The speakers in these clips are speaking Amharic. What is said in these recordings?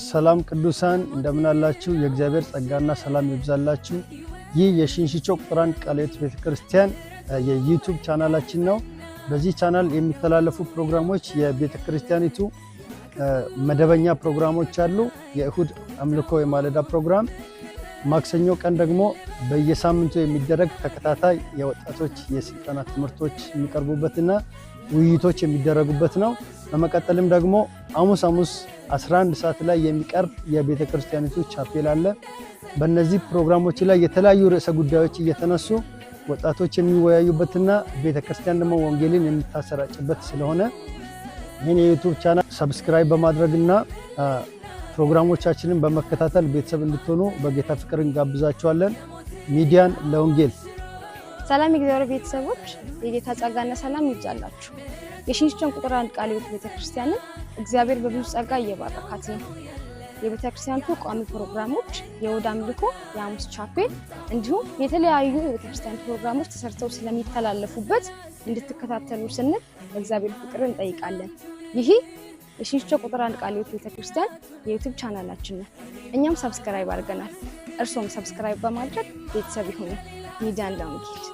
ሰላም ቅዱሳን እንደምን አላችሁ? የእግዚአብሔር ጸጋና ሰላም ይብዛላችሁ። ይህ የሽንሽቾ ቁጥር 1 ቃለ ሕይወት ቤተክርስቲያን የዩቲዩብ ቻናላችን ነው። በዚህ ቻናል የሚተላለፉ ፕሮግራሞች የቤተክርስቲያኒቱ መደበኛ ፕሮግራሞች አሉ። የእሁድ አምልኮ የማለዳ ፕሮግራም፣ ማክሰኞ ቀን ደግሞ በየሳምንቱ የሚደረግ ተከታታይ የወጣቶች የስልጠና ትምህርቶች የሚቀርቡበትና ውይይቶች የሚደረጉበት ነው። በመቀጠልም ደግሞ ሐሙስ 11 ሰዓት ላይ የሚቀርብ የቤተክርስቲያኒቱ ቻፔል አለ። በእነዚህ ፕሮግራሞች ላይ የተለያዩ ርዕሰ ጉዳዮች እየተነሱ ወጣቶች የሚወያዩበትና ቤተክርስቲያን ደግሞ ወንጌልን የምታሰራጭበት ስለሆነ ይህን የዩቲዩብ ቻናል ሰብስክራይብ በማድረግና ፕሮግራሞቻችንን በመከታተል ቤተሰብ እንድትሆኑ በጌታ ፍቅር እንጋብዛችኋለን። ሚዲያን ለወንጌል። ሰላም የእግዚአብሔር ቤተሰቦች፣ የጌታ ጸጋና ሰላም ይብዛላችሁ። የሽንሽቾ ቁጥር 1 ቃለ ሕይወት ቤተክርስቲያንን እግዚአብሔር በብዙ ጸጋ እየባረካት ነው። የቤተክርስቲያኑ ቋሚ ፕሮግራሞች፣ የእሁድ አምልኮ፣ የሐሙስ ቻፔል እንዲሁም የተለያዩ የቤተክርስቲያን ፕሮግራሞች ተሰርተው ስለሚተላለፉበት እንድትከታተሉ ስንል በእግዚአብሔር ፍቅር እንጠይቃለን። ይህ የሽንሽቾ ቁጥር 1 ቃለ ሕይወት ቤተክርስቲያን የዩቲዩብ ቻናላችን ነው። እኛም ሰብስክራይብ አድርገናል። እርሶም ሰብስክራይብ በማድረግ ቤተሰብ ይሁኑ። ሚዲያን ለወንጌል።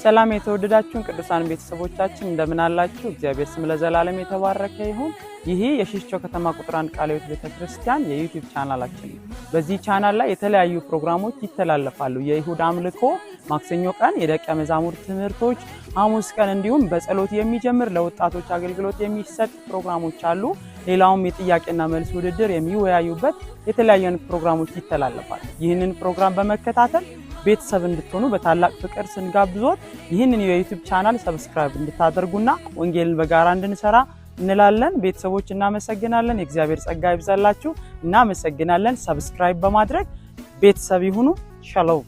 ሰላም የተወደዳችሁን ቅዱሳን ቤተሰቦቻችን እንደምን አላችሁ? እግዚአብሔር ስም ለዘላለም የተባረከ ይሁን። ይህ የሽንሽቾ ከተማ ቁጥር 1 ቃለ ሕይወት ቤተክርስቲያን የዩቲዩብ ቻናላችን ነው። በዚህ ቻናል ላይ የተለያዩ ፕሮግራሞች ይተላለፋሉ። የይሁዳ አምልኮ፣ ማክሰኞ ቀን የደቀ መዛሙርት ትምህርቶች፣ ሐሙስ ቀን እንዲሁም በጸሎት የሚጀምር ለወጣቶች አገልግሎት የሚሰጥ ፕሮግራሞች አሉ። ሌላውም የጥያቄና መልስ ውድድር የሚወያዩበት የተለያዩ ፕሮግራሞች ይተላለፋሉ። ይህንን ፕሮግራም በመከታተል ቤተሰብ እንድትሆኑ በታላቅ ፍቅር ስንጋብዞት ይህንን የዩቲዩብ ቻናል ሰብስክራይብ እንድታደርጉና ወንጌልን በጋራ እንድንሰራ እንላለን። ቤተሰቦች እናመሰግናለን። የእግዚአብሔር ጸጋ ይብዛላችሁ። እናመሰግናለን። ሰብስክራይብ በማድረግ ቤተሰብ ይሁኑ። ሻሎም